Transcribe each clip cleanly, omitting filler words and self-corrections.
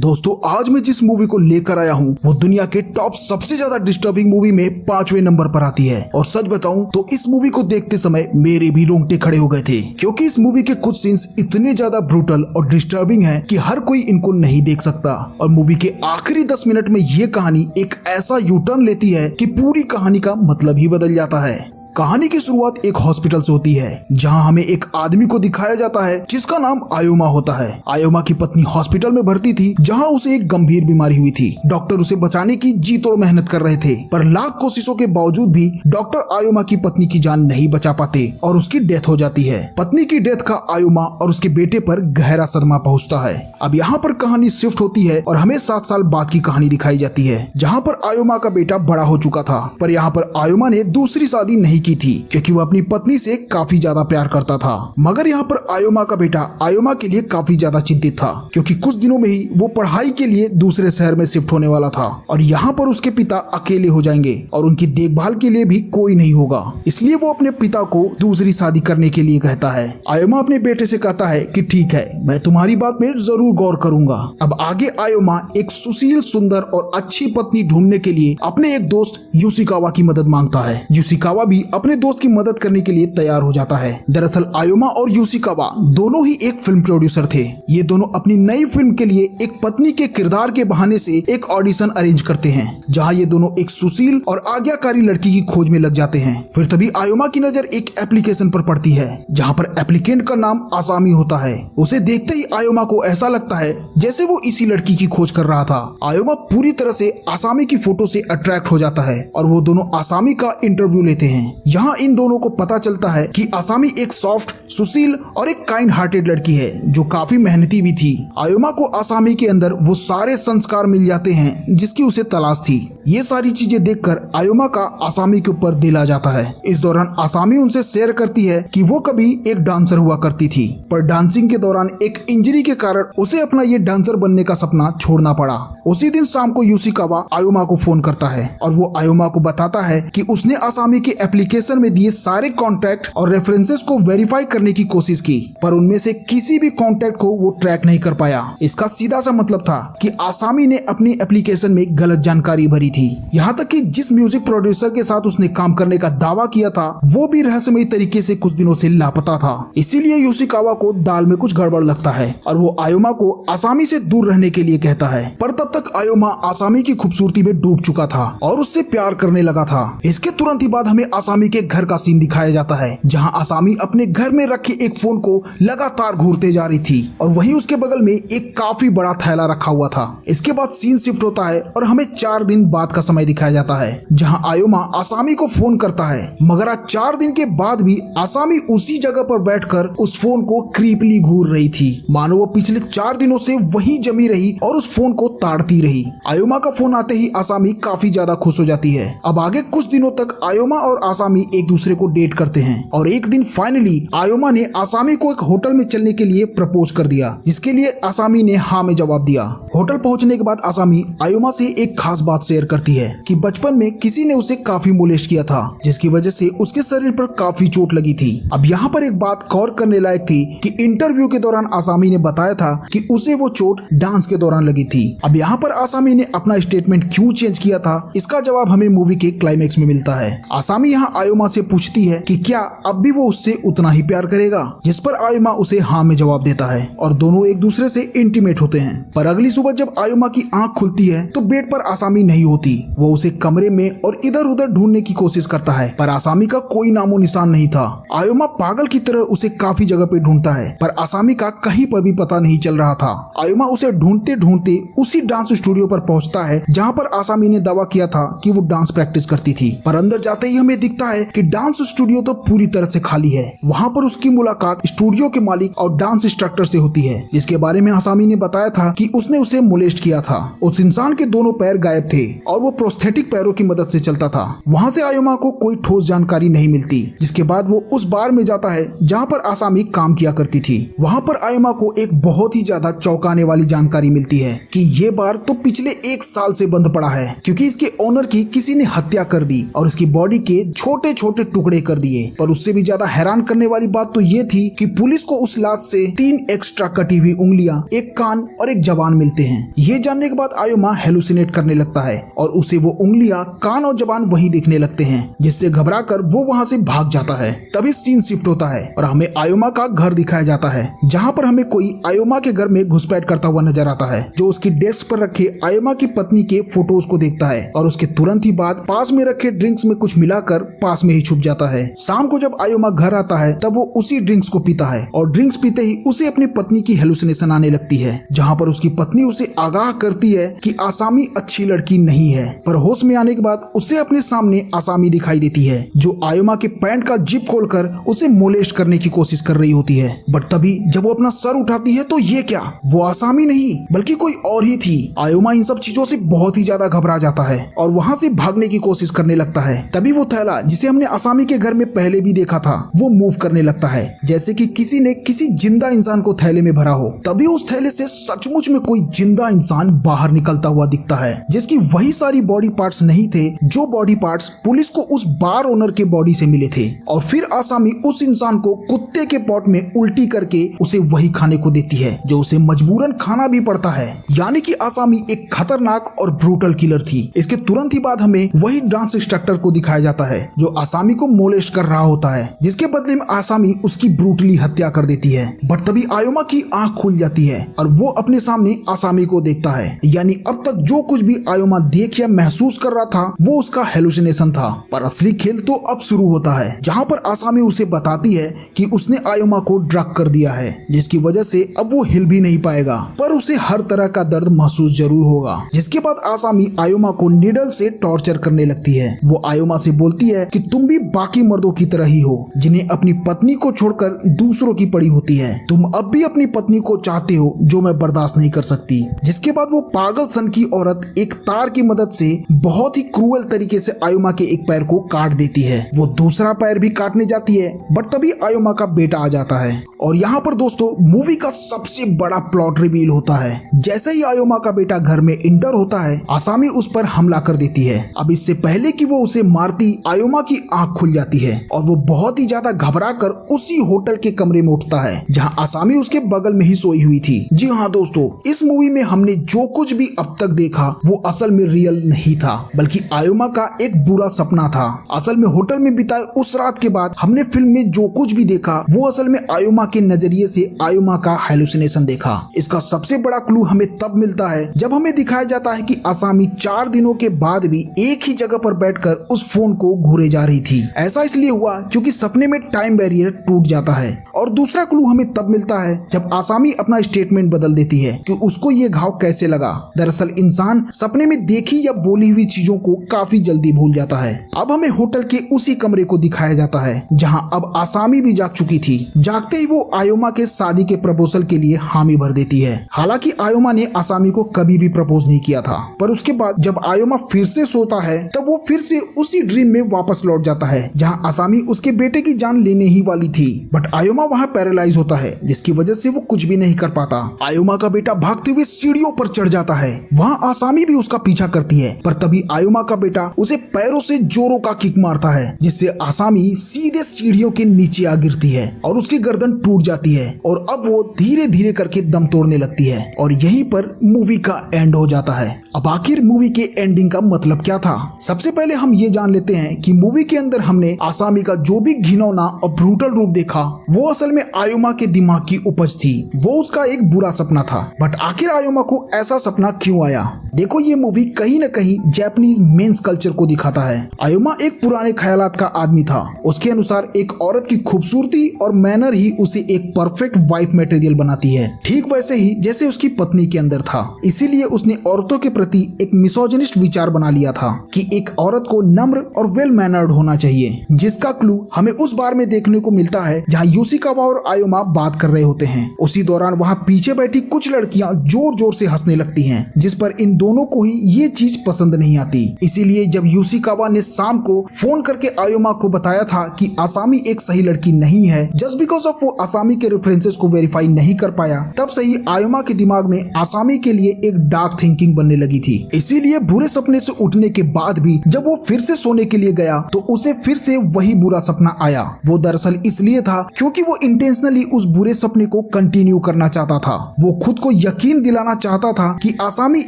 दोस्तों आज मैं जिस मूवी को लेकर आया हूँ वो दुनिया के टॉप सबसे ज्यादा डिस्टर्बिंग मूवी में 5वें नंबर पर आती है। और सच बताऊं तो इस मूवी को देखते समय मेरे भी रोंगटे खड़े हो गए थे, क्योंकि इस मूवी के कुछ सीन्स इतने ज्यादा ब्रूटल और डिस्टर्बिंग हैं कि हर कोई इनको नहीं देख सकता। और मूवी के आखिरी 10 मिनट में ये कहानी एक ऐसा यू टर्न लेती है कि पूरी कहानी का मतलब ही बदल जाता है। कहानी की शुरुआत एक हॉस्पिटल से होती है, जहां हमें एक आदमी को दिखाया जाता है जिसका नाम आयोमा होता है। आयोमा की पत्नी हॉस्पिटल में भर्ती थी, जहां उसे एक गंभीर बीमारी हुई थी। डॉक्टर उसे बचाने की जी तोड़ मेहनत कर रहे थे, पर लाख कोशिशों के बावजूद भी डॉक्टर आयोमा की पत्नी की जान नहीं बचा पाते और उसकी डेथ हो जाती है। पत्नी की डेथ का आयोमा और उसके बेटे पर गहरा सदमा पहुंचता है। अब यहाँ पर कहानी शिफ्ट होती है और हमें 7 साल बाद की कहानी दिखाई जाती है, जहाँ पर आयोमा का बेटा बड़ा हो चुका था। पर यहाँ पर आयोमा ने दूसरी शादी नहीं की थी, क्योंकि वो अपनी पत्नी से काफी ज्यादा प्यार करता था। मगर यहाँ पर आयोमा का बेटा आयोमा के लिए काफी ज्यादा चिंतित था, क्योंकि कुछ दिनों में ही वो पढ़ाई के लिए दूसरे शहर में शिफ्ट होने वाला था और यहाँ पर उसके पिता अकेले हो जाएंगे और उनकी देखभाल के लिए भी कोई नहीं होगा। इसलिए वो अपने पिता को दूसरी शादी करने के लिए कहता है। आयोमा अपने बेटे से कहता है कि ठीक है, मैं तुम्हारी बात में जरूर गौर करूंगा। अब आगे आयोमा एक सुशील, सुंदर और अच्छी पत्नी ढूंढने के लिए अपने एक दोस्त यूशिकावा की मदद मांगता है। यूशिकावा भी अपने दोस्त की मदद करने के लिए तैयार हो जाता है। दरअसल आयोमा और यूशिकावा दोनों ही एक फिल्म प्रोड्यूसर थे। ये दोनों अपनी नई फिल्म के लिए एक पत्नी के किरदार के बहाने से एक ऑडिशन अरेंज करते हैं, जहां ये दोनों एक सुशील और आज्ञाकारी लड़की की खोज में लग जाते हैं। फिर तभी आयोमा की नजर एक एप्लीकेशन पर पड़ती है, जहां पर एप्लीकेंट का नाम आसामी होता है। उसे देखते ही आयोमा को ऐसा लगता है जैसे वो इसी लड़की की खोज कर रहा था। आयोमा पूरी तरह से आसामी की फोटो से अट्रैक्ट हो जाता है और वो दोनों आसामी का इंटरव्यू लेते हैं। यहाँ इन दोनों को पता चलता है कि आसामी एक सॉफ्ट, सुशील और एक काइंड हार्टेड लड़की है, जो काफी मेहनती भी थी। आयोमा को आसामी के अंदर वो सारे संस्कार मिल जाते हैं जिसकी उसे तलाश थी। ये सारी चीजें देखकर आयोमा का आसामी के ऊपर दिल आ जाता है। इस दौरान आसामी उनसे शेयर करती है कि वो कभी एक डांसर हुआ करती थी, पर डांसिंग के दौरान एक इंजरी के कारण उसे अपना ये डांसर बनने का सपना छोड़ना पड़ा। उसी दिन शाम को यूशिकावा आयोमा को फोन करता है और वो आयोमा को बताता है कि उसने आसामी के एप्लीकेशन में दिए सारे कॉन्टैक्ट और रेफरेंसेस को वेरीफाई करने की कोशिश की, पर उनमें से किसी भी कॉन्टैक्ट को वो ट्रैक नहीं कर पाया। इसका सीधा सा मतलब था कि आसामी ने अपनी एप्लीकेशन में गलत जानकारी भरी थी। यहाँ तक कि जिस म्यूजिक प्रोड्यूसर के साथ उसने काम करने का दावा किया था, वो भी रहस्यमयी तरीके से कुछ दिनों से लापता था। इसीलिए यूशिकावा को दाल में कुछ गड़बड़ लगता है और वो आयोमा को आसामी से दूर रहने के लिए कहता है। पर तब तक आयोमा आसामी की खूबसूरती में डूब चुका था और उससे प्यार करने लगा था। इसके तुरंत ही बाद हमें आसामी के घर का सीन दिखाया जाता है, जहां आसामी अपने घर में रखे एक फोन को लगातार घूरते जा रही थी और वहीं उसके बगल में एक काफी बड़ा थैला रखा हुआ था। इसके बाद सीन शिफ्ट होता है और हमें 4 दिन बाद का समय दिखाया जाता है, जहां आयोमा आसामी को फोन करता है। मगर आज 4 दिन के बाद भी आसामी उसी जगह पर बैठकर उस फोन को क्रीपली घूर रही थी, मानो वो पिछले 4 दिनों से वहीं जमी रही और उस फोन को ताड़ती रही। आयोमा का फोन आते ही आसामी काफी ज्यादा खुश हो जाती है। अब आगे कुछ दिनों तक आयोमा और आसामी एक दूसरे को डेट करते हैं और एक दिन फाइनली आयोमा ने आसामी को एक होटल में चलने के लिए प्रपोज कर दिया, जिसके लिए आसामी ने हाँ में जवाब दिया। होटल पहुंचने के बाद आसामी आयोमा से एक खास बात शेयर करती है कि बचपन में किसी ने उसे काफी मोलेस्ट किया था, जिसकी वजह से उसके शरीर पर काफी चोट लगी थी। अब यहाँ पर एक बात गौर करने लायक थी कि इंटरव्यू के दौरान आसामी ने बताया था कि उसे वो चोट डांस के दौरान लगी थी। अब यहाँ पर आसामी ने अपना स्टेटमेंट क्यों चेंज किया था, इसका जवाब हमें मूवी के क्लाइमेक्स में मिलता है। आसामी यहाँ आयोमा से पूछती है कि क्या अब भी वो उससे उतना ही प्यार करेगा, जिस पर आयोमा उसे हाँ में जवाब देता है और दोनों एक दूसरे से इंटीमेट होते हैं। पर अगली सुबह जब आयोमा की आंख खुलती है तो बेड पर आसामी नहीं होती। वो उसे कमरे में और इधर उधर ढूंढने की कोशिश करता है, पर आसामी का कोई नामो निशान नहीं था। आयोमा पागल की तरह उसे काफी जगह पे ढूंढता है, पर आसामी का कहीं पर भी पता नहीं चल रहा था। आयोमा उसे ढूंढते ढूंढते उसी डांस स्टूडियो पर पहुंचता है, जहां पर आसामी ने दावा किया था कि वो डांस प्रैक्टिस करती थी। पर अंदर जाते ही हमें दिखता है कि डांस स्टूडियो तो पूरी तरह से खाली है। वहाँ पर उसकी मुलाकात स्टूडियो के मालिक और डांस इंस्ट्रक्टर से होती है, जिसके बारे में आसामी ने बताया था कि उसने उसे मोलेस्ट किया था। उस इंसान के दोनों पैर गायब थे और वो प्रोस्थेटिक पैरों की मदद से चलता था। वहाँ से आयोमा को कोई ठोस जानकारी नहीं मिलती, जिसके बाद वो उस बार में जाता है जहाँ पर आसामी काम किया करती थी। वहाँ पर आयोमा को एक बहुत ही ज्यादा चौंकाने वाली जानकारी मिलती है कि ये बार तो पिछले 1 साल से बंद पड़ा है क्योंकि इसके ओनर की किसी ने हत्या कर दी और इसकी बॉडी के छोटे छोटे टुकड़े कर दिए। पर उससे भी ज्यादा हैरान करने वाली बात तो ये थी कि पुलिस को उस लाश से 3 एक्स्ट्रा कटी हुई उंगलियां, एक कान और एक जबान मिलते हैं। ये जानने के बाद आयोमा हेलुसिनेट करने लगता है और उसे वो उंगलियां, कान और जबान वही दिखने लगते हैं, जिससे घबराकर वो वहां से भाग जाता है। तभी सीन शिफ्ट होता है और हमें आयोमा का घर दिखाया जाता है, जहां पर हमें कोई आयोमा के घर में घुसपैठ करता हुआ नजर आता है, जो उसकी डेस्क पर रखे आयोमा की पत्नी के फोटोज को देखता है और उसके तुरंत ही बाद पास में रखे ड्रिंक्स में कुछ मिलाकर पास में ही छुप जाता है। शाम को जब आयोमा घर आता है तब वो उसी ड्रिंक्स को पीता है और ड्रिंक्स पीते ही उसे अपनी पत्नी की हेलुसिनेशन आने लगती है, जहां पर उसकी पत्नी उसे आगाह करती है कि आसामी अच्छी लड़की नहीं है। पर होश में आने के बाद उसे अपने सामने आसामी दिखाई देती है, जो आयोमा के पैंट का जिप खोलकर उसे मोलेस्ट करने की कोशिश कर रही होती है। बट तभी जब वो अपना सर उठाती है तो ये क्या, वो आसामी नहीं बल्कि कोई और ही थी। आयोमा इन सब चीजों से बहुत ही ज्यादा घबरा जाता है और वहां से भागने की कोशिश करने लगता है। तभी वो थैला जिसे हमने आसामी के घर में पहले भी देखा था वो मूव करने लगता है, जैसे कि किसी ने किसी जिंदा इंसान को थैले में भरा हो। तभी उस थैले से सचमुच में कोई जिंदा इंसान बाहर निकलता हुआ दिखता है, जिसकी वही सारी बॉडी पार्ट्स नहीं थे जो बॉडी पार्ट्स पुलिस को उस बार ओनर के बॉडी से मिले थे। और फिर आसामी उस इंसान को कुत्ते के पॉट में उल्टी करके उसे वही खाने को देती है, जो उसे मजबूरन खाना भी पड़ता है। यानी कि आसामी एक खतरनाक और ब्रूटल किलर थी। इसके तुरंत ही बाद हमें वही डांस इंस्ट्रक्टर को दिखाया जाता है जो आसामी को मोलेस्ट कर रहा होता है, जिसके बदले में आसामी उसकी ब्रूटली हत्या कर देती है। बट तभी आयोमा की आंख खुल जाती है और वो अपने सामने आसामी को देखता है। यानी अब तक जो कुछ भी आयोमा देख या महसूस कर रहा था वो उसका हेलुसिनेशन था। पर असली खेल तो अब शुरू होता है, जहां पर आसामी उसे बताती है कि उसने आयोमा को ड्रग कर दिया है, जिसकी वजह से अब वो हिल भी नहीं पाएगा, पर उसे हर तरह का दर्द महसूस जरूर होगा। जिसके बाद आसामी आयोमा को नीडल से टॉर्चर करने लगती है। वो आयोमा से बोलती है कि तुम भी बाकी मर्दों की तरह ही हो, जिन्हें अपनी पत्नी को छोड़कर दूसरों की पड़ी होती है। तुम अब भी अपनी पत्नी को चाहते हो, जो मैं बर्दाश्त नहीं कर सकती। जिसके बाद वो पागल सन की औरत एक तार की मदद से बहुत ही क्रूअल तरीके से आयोमा के एक पैर को काट देती है। वो दूसरा पैर भी काटने जाती है, बट तभी आयोमा का बेटा आ जाता है। और यहाँ पर दोस्तों मूवी का सबसे बड़ा प्लॉट रिवील होता है। जैसे ही आयोमा का बेटा घर में इंटर होता है, आसामी उस पर हमला कर देती है। अब इससे पहले कि वो उसे मारती, आयोमा की आंख खुल जाती है और वो बहुत ही ज्यादा घबरा कर उसी होटल के कमरे में उठता है जहां आसामी उसके बगल में ही सोई हुई थी। जी हाँ दोस्तों, इस मूवी में हमने जो कुछ भी अब तक देखा वो असल में रियल नहीं था, बल्कि आयोमा का एक बुरा सपना था। असल में होटल में बिताए उस रात के बाद हमने फिल्म में जो कुछ भी देखा वो असल में आयोमा के नजरिए से आयोमा का हेलुसिनेशन देखा। इसका सबसे बड़ा क्लू हमें तब मिलता है जब हमें दिखाया जाता है कि आसामी 4 दिनों के बाद भी एक ही जगह पर बैठकर उस फोन को घूरे जा रही थी। ऐसा इसलिए हुआ क्योंकि सपने में टाइम बैरियर टूट जाता है। और दूसरा क्लू हमें तब मिलता है जब आसामी अपना स्टेटमेंट बदल देती है कि उसको ये घाव कैसे लगा। दरअसल इंसान सपने में देखी या बोली हुई चीजों को काफी जल्दी भूल जाता है। अब हमें होटल के उसी कमरे को दिखाया जाता है जहां अब आसामी भी जाग चुकी थी। जागते ही वो आयोमा के शादी के प्रपोजल के लिए हामी भर देती है। हालांकि आयोमा ने आसामी को कभी भी प्रपोज नहीं किया था, पर उसके बाद जब आयोमा फिर से सोता है तब वो फिर से उसी ड्रीम में वापस लौट जाता है जहां आसामी उसके बेटे की जान लेने ही वाली थी। बट आयोमा वहां पैरालाइज होता है, जिसकी वजह से वो कुछ भी नहीं कर पाता। आयोमा का बेटा भागते हुए सीढ़ियों पर चढ़ जाता है। वहां आसामी भी उसका पीछा करती है, पर तभी आयोमा का बेटा उसे पैरों से जोरों का किक मारता है, जिससे आसामी सीधे सीढ़ियों के नीचे आ गिरती है और उसकी गर्दन टूट जाती है और अब वो धीरे धीरे करके दम तोड़ने लगती है। और यहीं पर मूवी का एंड हो जाता है। अब आखिर मूवी के एंडिंग का मतलब क्या था? सबसे पहले हम ये जान लेते हैं कि मूवी के अंदर हमने आसामी का जो भी घिनौना और ब्रूटल रूप देखा वो असल में आयोमा के दिमाग की उपज थी। वो उसका एक बुरा सपना था। बट आखिर आयोमा को ऐसा सपना क्यों आया? देखो, ये मूवी कहीं न कहीं जापानीज मेंस कल्चर को दिखाता है। आयोमा एक पुराने ख्यालात का आदमी था। उसके अनुसार एक औरत की खूबसूरती और मैनर ही उसे एक परफेक्ट वाइफ मटेरियल बनाती है, ठीक वैसे ही जैसे उसकी पत्नी के अंदर था। इसीलिए उसने औरतों के प्रति एक मिसोजिनिस्ट विचार बना लिया था कि एक औरत को नम्र और वेल मैनर्ड होना चाहिए, जिसका क्लू हमें उस बार में देखने को मिलता है जहां युशिकावा और आयोमा बात कर रहे होते हैं। उसी दौरान वहां पीछे बैठी कुछ लड़कियां जोर जोर से हंसने लगती हैं, जिस पर इन दोनों को ही ये चीज पसंद नहीं आती। इसीलिए जब युशिकावा ने शाम को फोन करके आयोमा को बताया था कि आसामी एक सही लड़की नहीं है, जस्ट बिकॉज ऑफ वो आसामी के रेफरेंसेस को वेरीफाई नहीं कर पाया, तब से ही आयोमा के दिमाग में आसामी के लिए एक डार्क थिंकिंग बनने लगी लगी थी। इसीलिए बुरे सपने से उठने के बाद भी जब वो फिर से सोने के लिए गया तो उसे फिर से वही बुरा सपना आया। वो दरअसल इसलिए था क्योंकि वो इंटेंशनली उस बुरे सपने को कंटिन्यू करना चाहता था। वो खुद को यकीन दिलाना चाहता था कि आसामी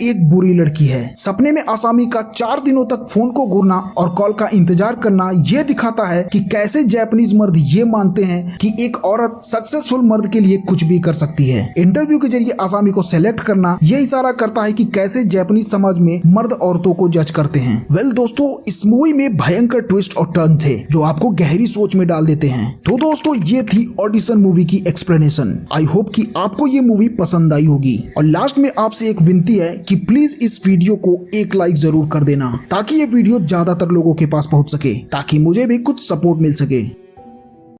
एक बुरी लड़की है। सपने में आसामी का 4 दिनों तक फोन को घूरना और कॉल का इंतजार करना ये दिखाता है कि कैसे जापानीज मर्द ये मानते हैं कि एक औरत सक्सेसफुल मर्द के लिए कुछ भी कर सकती है। इंटरव्यू के जरिए आसामी को सेलेक्ट करना यह इशारा करता है कि कैसे जापानीज समाज में मर्द औरतों को जज करते हैं। वेल दोस्तों, इस मूवी में भयंकर ट्विस्ट और टर्न थे जो आपको गहरी सोच में डाल देते हैं। तो दोस्तों, ये थी ऑडिशन मूवी की एक्सप्लेनेशन। आई होप कि आपको ये मूवी पसंद आई होगी। और लास्ट में आपसे एक विनती है कि प्लीज इस वीडियो को एक लाइक जरूर कर देना ताकि ये वीडियो ज्यादातर लोगों के पास पहुंच सके, ताकि मुझे भी कुछ सपोर्ट मिल सके।